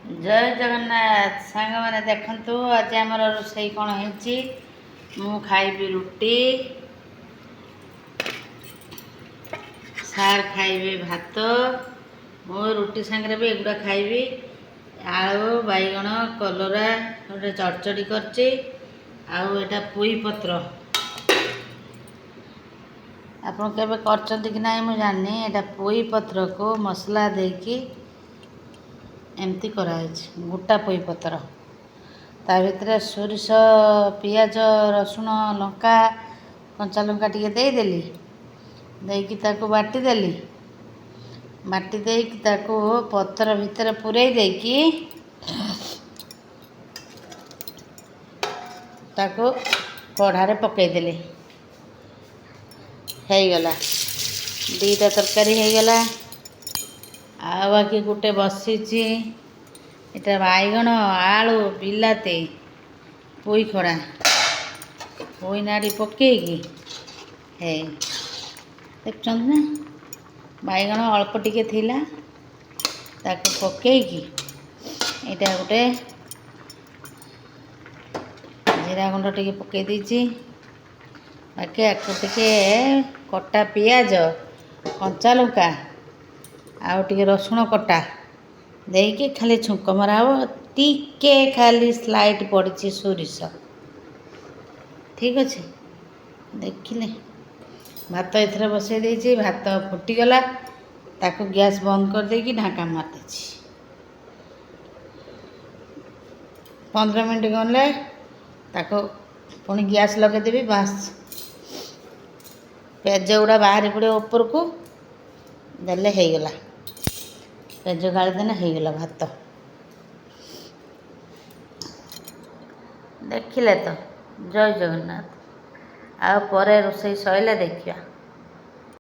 जय जगन्नाथ सांग मैंने देखु आज आम रोसई कौन है मु खाइबी रुटी सार खाइबे भात मो रुटी सांगे भी एगुड़ा खाइबी आलू बैगण कलरा गोटे चड़चड़ी करची आटा पुई पत्र आपन केबे करचंती कि नहीं मुझे जाननी एटा पुई पत्र को मसला देकी एमती कराई गोटा पुई पत्र ता भितर सोरिष पियाज रसुण लंका कंचा लंका टिके देदेली देकी ताको बाटी देली बाटी देकी ताको पत्र भितर पुरई देकी ताको कढ़ारे पकईदेली हो गला दीटा तरकारी हो गला आ बाकी गोटे बसीची इटा बैगण आलू बिलाती पुई खड़ा पुई नाड़ी पकईकी है देखते ना बैगण अल्प टिके थिला ताको पकईकी इटा गोटे जीरा गुंड टिके पकई देछि बाकी आको टिके कटा पियाज कंचा लंका आउ टिके रसुण कटा देकी खाली छुंक मरा हो टिके खाली स्लाइड पड़ी सोरिष ठीक अच्छे देखिले भात एथर बसई देछि भात फुटीगला ताको गैस बंद कर देकी ढाका मार देछि 15 मिनट गले ताको पुणी गैस लगेदेवी बास पेज गुड़ा बाहरी पड़े ऊपर को देले हो गला पेज गाड़ी देने हो गला भात देखिले तो जय जगन्नाथ आ परे रोसई सइले देखिया।